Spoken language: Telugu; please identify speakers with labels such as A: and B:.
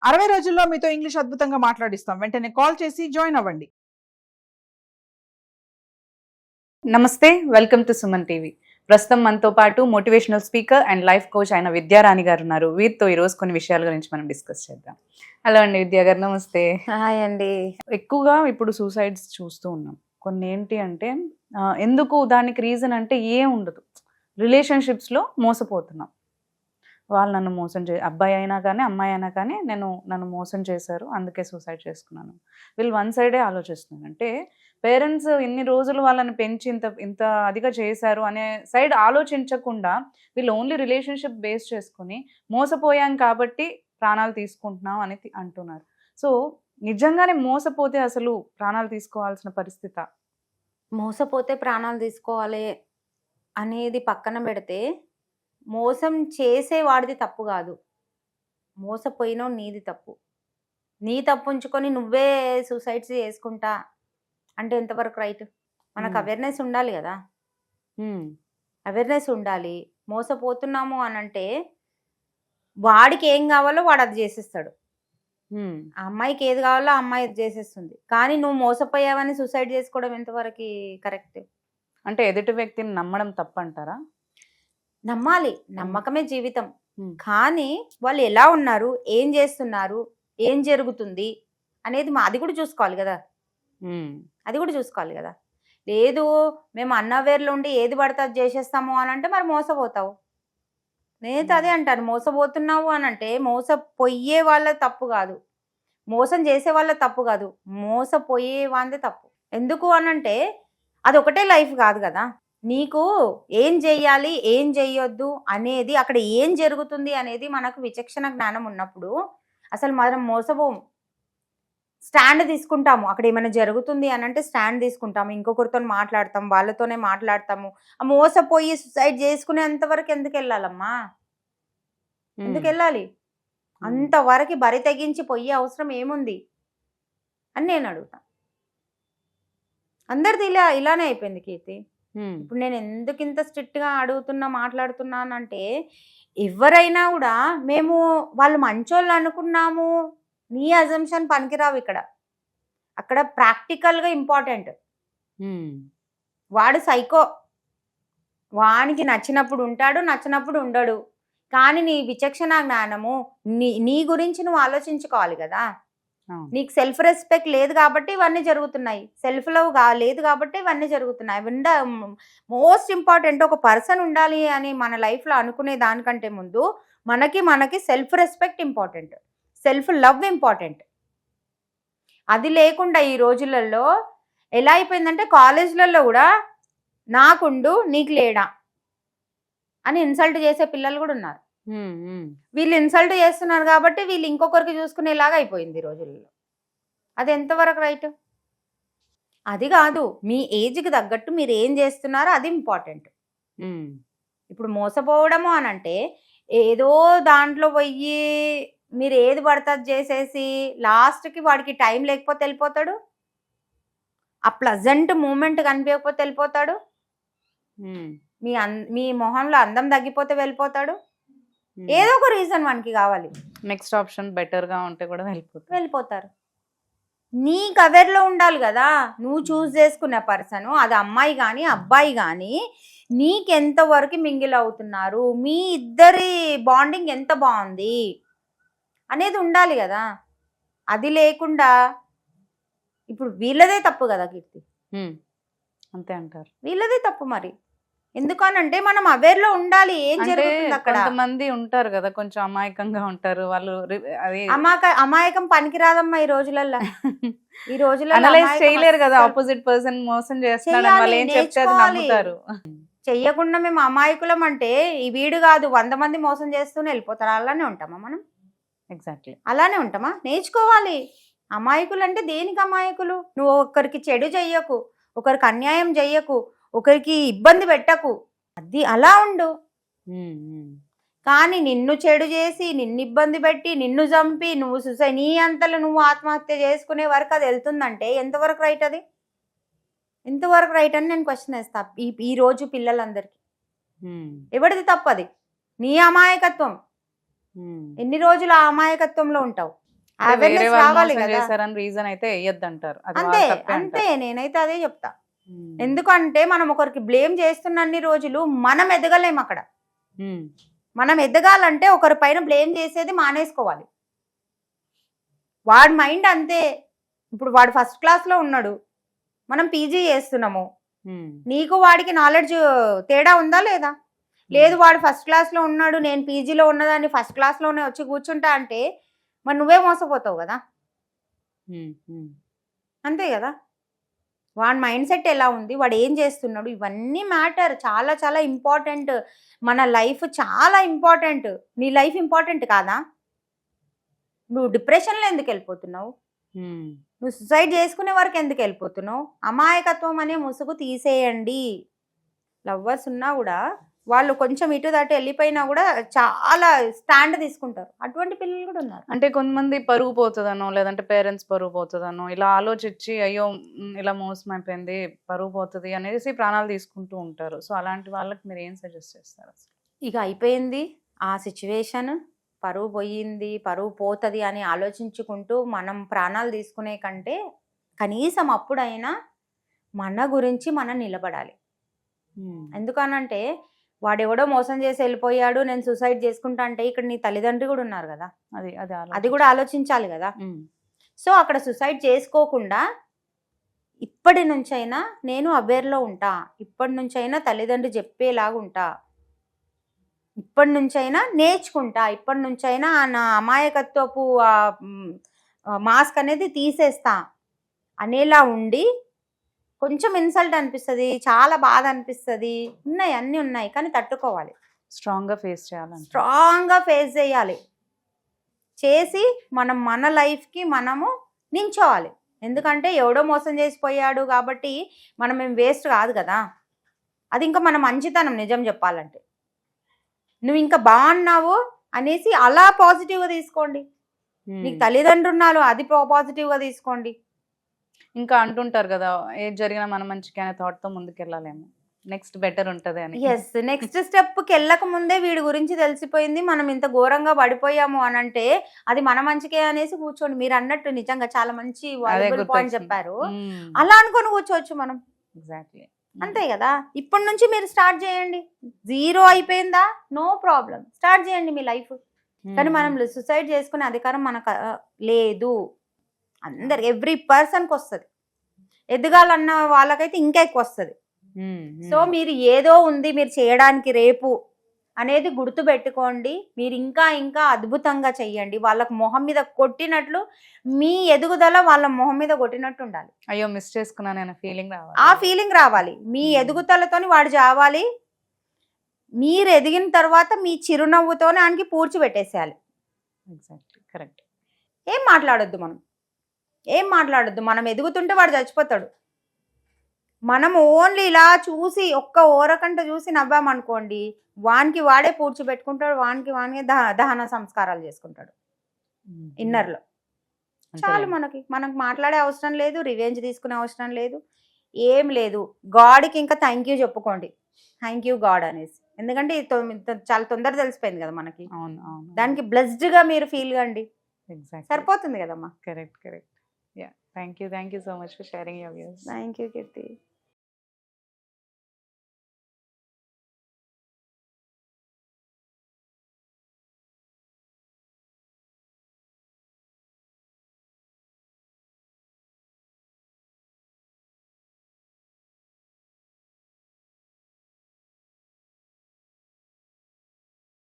A: 60 రోజుల్లో మీతో ఇంగ్లీష్ అద్భుతంగా మాట్లాడిస్తాం. వెంటనే కాల్ చేసి జాయిన్ అవ్వండి.
B: నమస్తే, వెల్కమ్ టు సుమన్ టీవీ. ప్రస్తుతం మనతో పాటు motivational speaker and life coach అయిన విద్యారాణి గారు ఉన్నారు. వీరితో ఈరోజు కొన్ని విషయాల గురించి మనం డిస్కస్ చేద్దాం. హలో అండి విద్యా గారు, నమస్తే.
C: హాయ్ అండి.
B: ఎక్కువగా ఇప్పుడు సూసైడ్స్ చూస్తూ ఉన్నాం. కొన్ని ఏంటి అంటే ఎందుకు దానికి రీజన్ అంటే ఏం ఉండదు, రిలేషన్షిప్స్లో మోసపోతున్నాం. వాళ్ళు నన్ను మోసం అబ్బాయి అయినా కానీ అమ్మాయి అయినా కానీ నన్ను మోసం చేశారు, అందుకే సూసైడ్ చేసుకున్నాను. వీళ్ళు వన్ సైడే ఆలోచిస్తున్నారు. అంటే పేరెంట్స్ ఇన్ని రోజులు వాళ్ళని పెంచి ఇంత ఇంత అదిగా చేశారు అనే సైడ్ ఆలోచించకుండా వీళ్ళు ఓన్లీ రిలేషన్షిప్ బేస్ చేసుకుని మోసపోయాం కాబట్టి ప్రాణాలు తీసుకుంటున్నాం అని అంటున్నారు. సో నిజంగానే మోసపోతే అసలు ప్రాణాలు తీసుకోవాల్సిన పరిస్థితి?
C: మోసపోతే ప్రాణాలు తీసుకోవాలి అనేది పక్కన పెడితే, మోసం చేసేవాడిది తప్పు కాదు, మోసపోయినో నీది తప్పు. నీ తప్పు ఉంచుకొని నువ్వే సూసైడ్స్ చేసుకుంటా అంటే ఎంతవరకు రైట్? మనకు అవేర్నెస్ ఉండాలి కదా, అవేర్నెస్ ఉండాలి. మోసపోతున్నాము అని అంటే వాడికి ఏం కావాలో వాడు అది చేసేస్తాడు. ఆ అమ్మాయికి ఏది కావాలో ఆ అమ్మాయి అది చేసేస్తుంది. కానీ నువ్వు మోసపోయావని సూసైడ్ చేసుకోవడం ఎంతవరకు కరెక్ట్?
B: అంటే ఎదుటి వ్యక్తిని నమ్మడం తప్పంటారా?
C: నమ్మాలి, నమ్మకమే జీవితం. కానీ వాళ్ళు ఎలా ఉన్నారు, ఏం చేస్తున్నారు, ఏం జరుగుతుంది అనేది అది కూడా చూసుకోవాలి కదా, అది కూడా చూసుకోవాలి కదా. లేదు మేము అన్నవేర్లో ఉండి ఏది పడితే అది చేసేస్తాము అని అంటే మరి మోసపోతావు. నేనైతే అదే అంటాను, మోసపోతున్నావు అని అంటే మోసపోయే వాళ్ళ తప్పు కాదు, మోసం చేసే వాళ్ళ తప్పు కాదు, మోసపోయే వాళ్ళదే తప్పు. ఎందుకు అనంటే అది ఒకటే లైఫ్ కాదు కదా. నీకు ఏం చెయ్యాలి ఏం చెయ్యొద్దు అనేది, అక్కడ ఏం జరుగుతుంది అనేది మనకు విచక్షణ జ్ఞానం ఉన్నప్పుడు అసలు మనం మోసపోం. స్టాండ్ తీసుకుంటాము, అక్కడ ఏమైనా జరుగుతుంది అని అంటే స్టాండ్ తీసుకుంటాము, ఇంకొకరితో మాట్లాడతాం, వాళ్ళతోనే మాట్లాడతాము. మోసపోయి సూసైడ్ చేసుకునేంతవరకు ఎందుకు వెళ్ళాలమ్మా? ఎందుకు వెళ్ళాలి? అంతవరకు బరి తెగించి పోయే అవసరం ఏముంది అని నేను అడుగుతా. అందరిది ఇలానే అయిపోయింది కీర్తి. ఇప్పుడు నేను ఎందుకు ఇంత స్ట్రిక్ట్గా అడుగుతున్నా మాట్లాడుతున్నానంటే, ఎవరైనా కూడా మేము వాళ్ళు మంచోళ్ళు అనుకున్నాము, నీ అజంప్షన్ పనికిరావు ఇక్కడ. అక్కడ ప్రాక్టికల్గా ఇంపార్టెంట్. వాడు సైకో, వానికి నచ్చినప్పుడు ఉంటాడు, నచ్చినప్పుడు ఉండడు. కానీ నీ విచక్షణ జ్ఞానము, నీ గురించి నువ్వు ఆలోచించుకోవాలి కదా. నీకు సెల్ఫ్ రెస్పెక్ట్ లేదు కాబట్టి ఇవన్నీ జరుగుతున్నాయి, సెల్ఫ్ లవ్ లేదు కాబట్టి ఇవన్నీ జరుగుతున్నాయి. మోస్ట్ ఇంపార్టెంట్ ఒక పర్సన్ ఉండాలి అని మన లైఫ్లో అనుకునే దానికంటే ముందు మనకి self respect important, self love important. అది లేకుండా ఈ రోజులలో ఎలా అయిపోయిందంటే, కాలేజీలలో కూడా నాకుండు నీకు లేడా అని ఇన్సల్ట్ చేసే పిల్లలు కూడా ఉన్నారు. వీళ్ళు ఇన్సల్ట్ చేస్తున్నారు కాబట్టి వీళ్ళు ఇంకొకరికి చూసుకునేలాగా అయిపోయింది ఈ రోజుల్లో. అది ఎంతవరకు రైట్? అది కాదు, మీ ఏజ్కి తగ్గట్టు మీరు ఏం చేస్తున్నారో అది ఇంపార్టెంట్. ఇప్పుడు మోసపోవడము అని అంటే ఏదో దాంట్లో పోయి మీరు ఏది పడుతుంది చేసేసి లాస్ట్కి వాడికి టైం లేకపోతే వెళ్ళిపోతాడు, ఆ ప్లజెంట్ మూమెంట్ కనిపించకపోతే వెళ్ళిపోతాడు, మీ మొహంలో అందం తగ్గిపోతే వెళ్ళిపోతాడు. ఏదో ఒక రీజన్ మనకి కావాలి.
B: నెక్స్ట్ ఆప్షన్ బెటర్గా ఉంటే కూడా
C: వెళ్ళిపోతారు. నీకు అవేర్లో ఉండాలి కదా, నువ్వు చూస్ చేసుకున్న పర్సన్, అది అమ్మాయి కానీ అబ్బాయి కానీ, నీకెంతవరకు మింగిల్ అవుతున్నారు, మీ ఇద్దరి బాండింగ్ ఎంత బాగుంది అనేది ఉండాలి కదా. అది లేకుండా ఇప్పుడు వీళ్ళదే తప్పు కదా కీర్తి.
B: అంతే అంటారు,
C: వీళ్ళదే తప్పు. మరి ఎందుకనంటే మనం అవేర్లో ఉండాలి ఏం జరుగుతుంది అక్కడ.
B: కొంతమంది ఉంటారు కదా కొంచెం అమాయకంగా ఉంటారు, వాళ్ళు
C: అమాయకం పనికిరాదమ్మా ఈ రోజులలో. ఈ రోజులలో
B: అనలైజ్ చేయలేరు కదా, ఆపోజిట్ పర్సన్ మోసం చేస్తున్నాడు వాళ్ళు ఏం చెప్తే అది నమ్ముతారు.
C: చెయ్యకుండా మేము అమాయకులం అంటే ఈ వీడు కాదు 100 మంది మోసం చేస్తూనే వెళ్ళిపోతారు. అలానే ఉంటామా మనం?
B: ఎగ్జాక్ట్లీ అలానే
C: ఉంటామా? నేర్చుకోవాలి. అమాయకులు అంటే దేనికి అమాయకులు? నువ్వు ఒకరికి చెడు చెయ్యకు, ఒకరికి అన్యాయం చెయ్యకు, ఒకరికి ఇబ్బంది పెట్టకు, అది అలా ఉండు. కానీ నిన్ను చెడు చేసి, నిన్ను ఇబ్బంది పెట్టి, నిన్ను చంపి, నువ్వు నీ అంతలో నువ్వు ఆత్మహత్య చేసుకునే వరకు అది వెళ్తుందంటే ఎంతవరకు రైట్? అది ఎంతవరకు రైట్ అని నేను క్వశ్చన్ వేస్తా ఈ రోజు పిల్లలందరికీ. ఎవరిది తప్పది? నీ అమాయకత్వం. ఎన్ని రోజులు ఆ అమాయకత్వంలో ఉంటావు? అవేర్నెస్ రావాలి కదా.
B: చేశారని రీజన్ అయితే వేయద్దు అంటారు. అది
C: అంతే
B: వాళ్ళ తప్పే
C: అంతే,
B: అంటారు.
C: నేనైతే అదే చెప్తా.
B: ఉమ్.
C: ఎందుకంటే మనం ఒకరికి బ్లేమ్ చేస్తున్నన్ని రోజులు మనం ఎదగలేము అక్కడ.
B: ఉమ్.
C: మనం ఎదగాలంటే ఒకరి పైన బ్లేమ్ చేసేది మానేసుకోవాలి. వాడి మైండ్ అంతే. ఇప్పుడు వాడు ఫస్ట్ క్లాస్లో ఉన్నాడు, మనం పీజీ చేస్తున్నాము.
B: ఉమ్.
C: నీకు వాడికి నాలెడ్జ్ తేడా ఉందా లేదా? లేదు, వాడు ఫస్ట్ క్లాస్లో ఉన్నాడు, నేను పీజీలో ఉన్నదాన్ని ఫస్ట్ క్లాస్లోనే వచ్చి కూర్చుంటా అంటే మరి నువ్వే మోసపోతావు కదా.
B: ఉమ్. ఉమ్.
C: అంతే కదా. వాడి మైండ్ సెట్ ఎలా ఉంది, వాడు ఏం చేస్తున్నాడు, ఇవన్నీ మ్యాటర్. చాలా చాలా ఇంపార్టెంట్. మన లైఫ్ చాలా ఇంపార్టెంట్. నీ లైఫ్ ఇంపార్టెంట్ కాదా? నువ్వు డిప్రెషన్లో ఎందుకు వెళ్ళిపోతున్నావు?
B: ఉమ్.
C: నువ్వు సుసైడ్ చేసుకునే వరకు ఎందుకు వెళ్ళిపోతున్నావు? అమాయకత్వం అనే ముసుగు తీసేయండి. లవ్వర్స్ ఉన్నా కూడా వాళ్ళు కొంచెం ఇటు దాటి వెళ్ళిపోయినా కూడా చాలా స్టాండ్ తీసుకుంటారు. అటువంటి పిల్లలు కూడా ఉన్నారు.
B: అంటే కొంతమంది పరుగు పోతుందనో లేదంటే పేరెంట్స్ పరుగు పోతుందనో ఇలా ఆలోచించి అయ్యో ఇలా మోసం అయిపోయింది పరుగు పోతుంది అనేసి ప్రాణాలు తీసుకుంటూ ఉంటారు. సో అలాంటి వాళ్ళకి మీరు ఏం సజెస్ట్ చేస్తారు అసలు?
C: ఇక అయిపోయింది ఆ సిచ్యువేషన్, పరువు పోయింది, పరువు పోతుంది అని ఆలోచించుకుంటూ మనం ప్రాణాలు తీసుకునే కంటే కనీసం అప్పుడైనా మన గురించి మనం నిలబడాలి. ఎందుకనంటే వాడెవడో మోసం చేసి వెళ్ళిపోయాడు, నేను సూసైడ్ చేసుకుంటా అంటే ఇక్కడ నీ తల్లిదండ్రి కూడా ఉన్నారు కదా. అది కూడా ఆలోచించాలి కదా. సో అక్కడ సూసైడ్ చేసుకోకుండా ఇప్పటి నుంచైనా నేను అవేర్లో ఉంటా, ఇప్పటి నుంచైనా తల్లిదండ్రి చెప్పేలాగా ఉంటా, ఇప్పటి నుంచైనా నేర్చుకుంటా, ఇప్పటి నుంచైనా నా అమాయకత్వపు మాస్క్ అనేది తీసేస్తా అనేలా ఉండి, కొంచెం ఇన్సల్ట్ అనిపిస్తుంది, చాలా బాధ అనిపిస్తుంది, ఉన్నాయి అన్నీ ఉన్నాయి, కానీ తట్టుకోవాలి.
B: స్ట్రాంగ్గా ఫేస్ చేయాలి.
C: స్ట్రాంగ్గా ఫేస్ చేయాలి. చేసి మనం మన లైఫ్కి మనము నించోవాలి. ఎందుకంటే ఎవడో మోసం చేసిపోయాడు కాబట్టి మనం ఏం వేస్ట్ కాదు కదా. అది ఇంకా మన మంచితనం నిజం చెప్పాలంటే. నువ్వు ఇంకా బాగున్నావు అనేసి అలా పాజిటివ్గా తీసుకోండి. నీకు తల్లిదండ్రులు ఉన్నారు, అది పాజిటివ్గా తీసుకోండి.
B: ఇంకా అంటుంటారు కదా, ఏది జరిగినా మన మంచికి అనే థాట్తో ముందుకెళ్ళాలేమో, నెక్స్ట్ బెటర్ ఉంటుంది అని.
C: ఎస్, నెక్స్ట్ స్టెప్కి వెళ్ళక ముందే వీడి గురించి తెలిసిపోయింది, మనం ఇంత ఘోరంగా పడిపోయాము అని అంటే అది మన మంచికే అనేసి కూర్చోండి. మీరు అన్నట్టు నిజంగా చాలా మంచి పాయింట్ చెప్పారు. అలా అనుకొని కూర్చోవచ్చు మనం.
B: ఎగ్జాక్ట్లీ.
C: అంతే కదా. ఇప్పటి నుంచి మీరు స్టార్ట్ చేయండి. 0 అయిపోయిందా, నో ప్రాబ్లం, స్టార్ట్ చేయండి మీ లైఫ్. కానీ మనం సూసైడ్ చేసుకునే అధికారం మనకు లేదు. అందరు ఎవ్రీ పర్సన్కి వస్తుంది. ఎదగాలన్న వాళ్ళకైతే ఇంకా ఎక్కువ వస్తుంది. సో మీరు ఏదో ఉంది మీరు చేయడానికి రేపు అనేది గుర్తు పెట్టుకోండి. మీరు ఇంకా ఇంకా అద్భుతంగా చెయ్యండి. వాళ్ళకు మొహం మీద కొట్టినట్లు మీ ఎదుగుదల వాళ్ళ మొహం మీద కొట్టినట్టు ఉండాలి.
B: అయ్యో మిస్ చేసుకున్నాను అనే ఫీలింగ్ రావాలి.
C: ఆ ఫీలింగ్ రావాలి. మీ ఎదుగుదలతోని వాడు చావాలి. మీరు ఎదిగిన తర్వాత మీ చిరునవ్వుతోనే ఆయనకి పూడ్చిపెట్టేసేయాలి.
B: Exactly, correct.
C: ఏం మాట్లాడొద్దు. మనం ఎదుగుతుంటే వాడు చచ్చిపోతాడు. మనం ఓన్లీ ఇలా చూసి ఒక్క ఓరకంట చూసి నవ్వామనుకోండి, వానికి వాడే పూడ్చిపెట్టుకుంటాడు, వానికి దహన సంస్కారాలు చేసుకుంటాడు ఇన్నర్లో. చాలు. మనకు మాట్లాడే అవసరం లేదు, రివెంజ్ తీసుకునే అవసరం లేదు, ఏం లేదు. గాడ్కి ఇంకా థ్యాంక్ యూ చెప్పుకోండి, థ్యాంక్ యూ గాడ్ అనేసి. ఎందుకంటే చాలా తొందర తెలిసిపోయింది కదా మనకి. దానికి బ్లెస్డ్గా మీరు ఫీల్ కండి, సరిపోతుంది కదమ్మా.
B: Correct. Yeah, thank you so much for sharing your views.
C: Thank you Keerthi.